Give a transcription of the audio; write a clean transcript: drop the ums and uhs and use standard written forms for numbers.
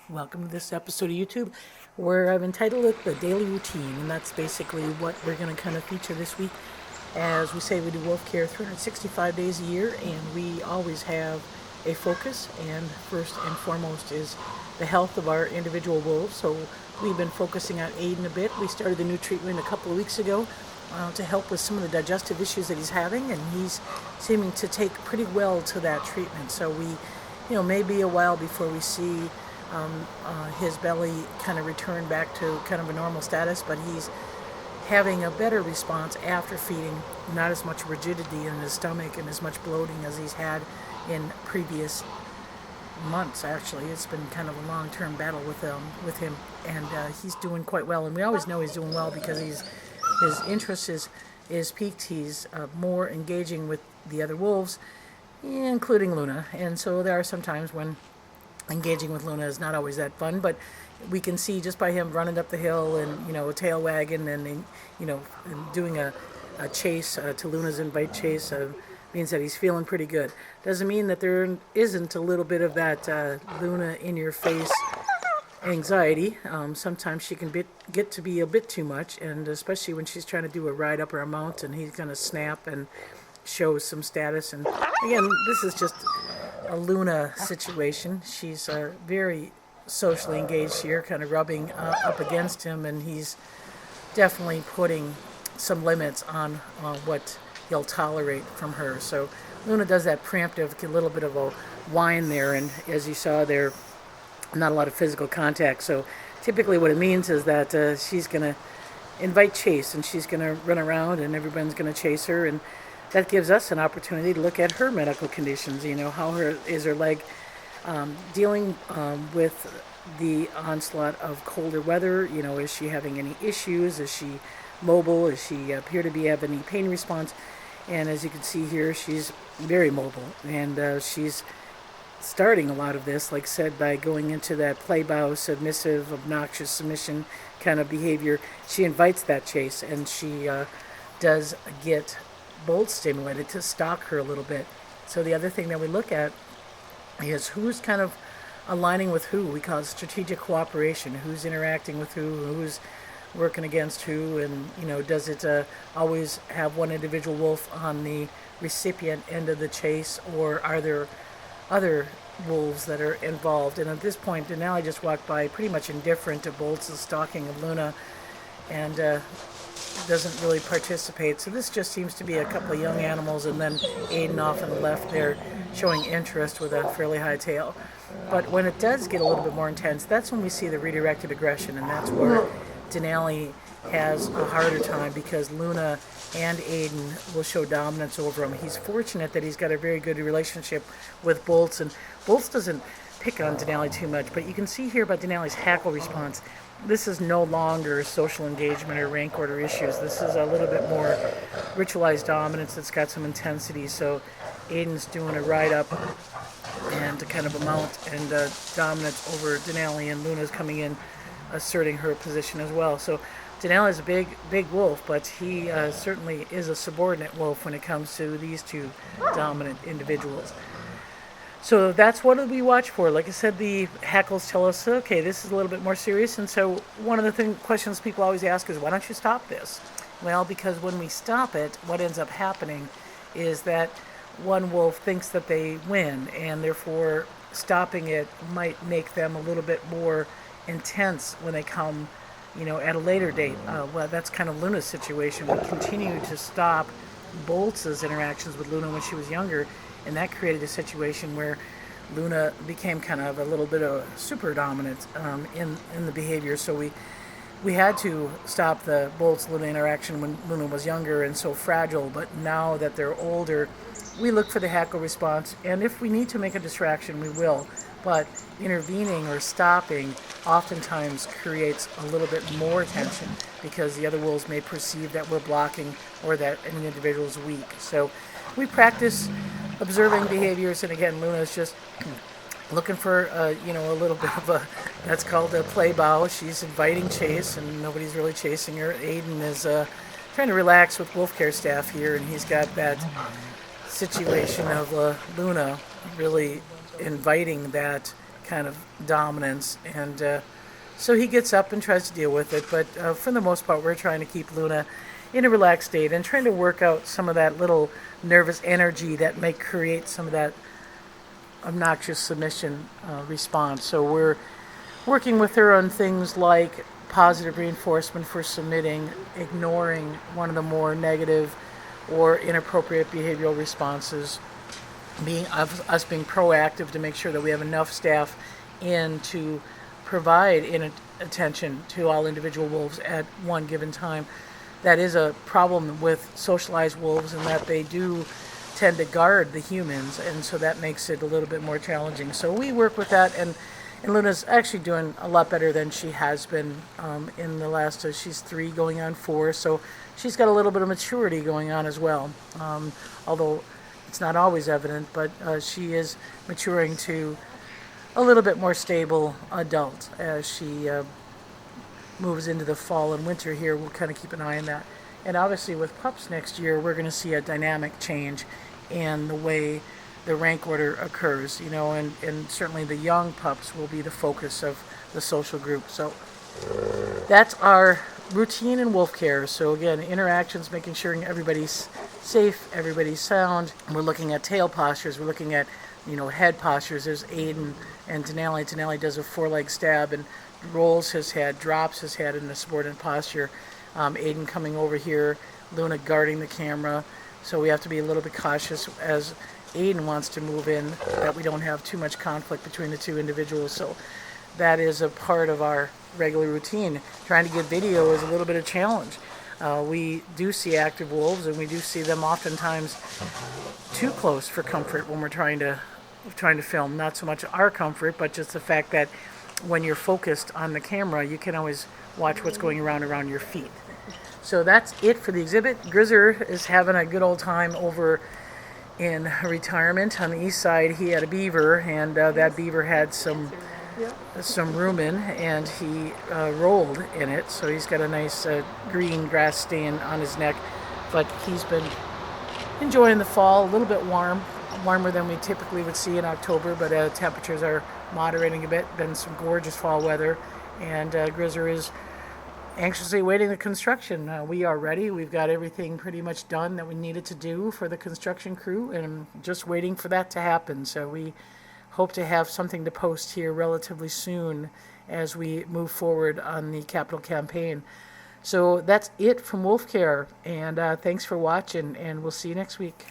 Welcome to this episode of YouTube where I've entitled it The Daily Routine, and that's basically what we're going to kind of feature this week. As we say, we do wolf care 365 days a year, and we always have a focus, and first and foremost is the health of our individual wolves. So we've been focusing on Aiden a bit. We started a new treatment a couple of weeks ago to help with some of the digestive issues that he's having, and he's seeming to take pretty well to that treatment. So may be a while before we see his belly kind of return back to kind of a normal status, but he's having a better response after feeding, not as much rigidity in his stomach and as much bloating as he's had in previous months. Actually, it's been kind of a long-term battle with him, and he's doing quite well. And we always know he's doing well because his interest is peaked. He's more engaging with the other wolves, including Luna. And so there are some times when engaging with Luna is not always that fun, but we can see just by him running up the hill and a tail wagging and and doing a chase to Luna's invite chase means that he's feeling pretty good. Doesn't mean that there isn't a little bit of that Luna in your face anxiety. Sometimes she can get to be a bit too much, and especially when she's trying to do a ride up her mount and he's going to snap and show some status. And again, this is just a Luna situation. She's very socially engaged here, kind of rubbing up against him, and he's definitely putting some limits on what he'll tolerate from her. So Luna does that preemptive, a little bit of a whine there, and as you saw there, not a lot of physical contact. So typically what it means is that she's going to invite chase, and she's going to run around and everyone's going to chase her, and that gives us an opportunity to look at her medical conditions. How is her leg dealing with the onslaught of colder weather? Is she having any issues? Is she mobile? Is she appear to be having any pain response? And as you can see here, she's very mobile, and she's starting a lot of this, like I said, by going into that play bow, submissive, obnoxious submission kind of behavior. She invites that chase, and she does get bolt stimulated to stalk her a little bit. So the other thing that we look at is who's kind of aligning with who. We call it strategic cooperation. Who's interacting with who's working against who, and does it always have one individual wolf on the recipient end of the chase, or are there other wolves that are involved? And at this point, Denali just walked by pretty much indifferent to Bolt's stalking of Luna, and doesn't really participate. So this just seems to be a couple of young animals, and then Aiden off on the left there showing interest with a fairly high tail. But when it does get a little bit more intense, that's when we see the redirected aggression, and that's where Denali has a harder time, because Luna and Aiden will show dominance over him. He's fortunate that he's got a very good relationship with Bolts, and Bolts doesn't pick on Denali too much, but you can see here about Denali's hackle response. This is no longer social engagement or rank order issues. This is a little bit more ritualized dominance that's got some intensity. So Aiden's doing a ride up and kind of a mount and dominance over Denali, and Luna's coming in asserting her position as well. So Denali is a big wolf, but he certainly is a subordinate wolf when it comes to these two dominant individuals. So that's what we watch for. Like I said, the hackles tell us, okay, this is a little bit more serious. And so one of the questions people always ask is, why don't you stop this? Well, because when we stop it, what ends up happening is that one wolf thinks that they win, and therefore stopping it might make them a little bit more intense when they come, at a later date. Well, that's kind of Luna's situation. We continue to stop Bolts' interactions with Luna when she was younger, and that created a situation where Luna became kind of a little bit of super dominant in the behavior. So we had to stop the Bolts-Luna interaction when Luna was younger and so fragile. But now that they're older, we look for the hackle response, and if we need to make a distraction, we will. But intervening or stopping oftentimes creates a little bit more tension, because the other wolves may perceive that we're blocking or that any individual is weak. So we practice observing behaviors, and again, Luna's just looking for a little bit of a, that's called a play bow. She's inviting chase, and nobody's really chasing her. Aiden is trying to relax with wolf care staff here, and he's got that situation of Luna really inviting that kind of dominance, and so he gets up and tries to deal with it. But for the most part, we're trying to keep Luna in a relaxed state and trying to work out some of that little nervous energy that may create some of that obnoxious submission response. So we're working with her on things like positive reinforcement for submitting, ignoring one of the more negative or inappropriate behavioral responses, being us being proactive to make sure that we have enough staff in to provide attention to all individual wolves at one given time. That is a problem with socialized wolves in that they do tend to guard the humans, and so that makes it a little bit more challenging. So we work with that, and Luna's actually doing a lot better than she has been in the last, she's 3 going on 4, so she's got a little bit of maturity going on as well. Although it's not always evident, but she is maturing to a little bit more stable adult as she moves into the fall and winter here. We'll kind of keep an eye on that. And obviously with pups next year, we're going to see a dynamic change in the way the rank order occurs, and certainly the young pups will be the focus of the social group. So that's our routine in wolf care. So again, interactions, making sure everybody's safe, everybody's sound. We're looking at tail postures. We're looking at, head postures. There's Aiden and Denali. Denali does a 4-leg stab and rolls his head, drops his head in a subordinate posture. Aiden coming over here, Luna guarding the camera. So we have to be a little bit cautious as Aiden wants to move in, that we don't have too much conflict between the two individuals. So that is a part of our regular routine. Trying to get video is a little bit of a challenge. We do see active wolves, and we do see them oftentimes too close for comfort when we're trying to film. Not so much our comfort, but just the fact that when you're focused on the camera, you can always watch what's going around your feet. So that's it for the exhibit. Grizzer is having a good old time over in retirement. On the east side, he had a beaver, and that beaver had some rumen, and he rolled in it. So he's got a nice green grass stain on his neck. But he's been enjoying the fall, a little bit warmer than we typically would see in October, but temperatures are moderating a bit. Been some gorgeous fall weather, and Grizzer is anxiously awaiting the construction. We are ready. We've got everything pretty much done that we needed to do for the construction crew, and I'm just waiting for that to happen. So we hope to have something to post here relatively soon as we move forward on the capital campaign. So that's it from Wolf Care, and thanks for watching, and we'll see you next week.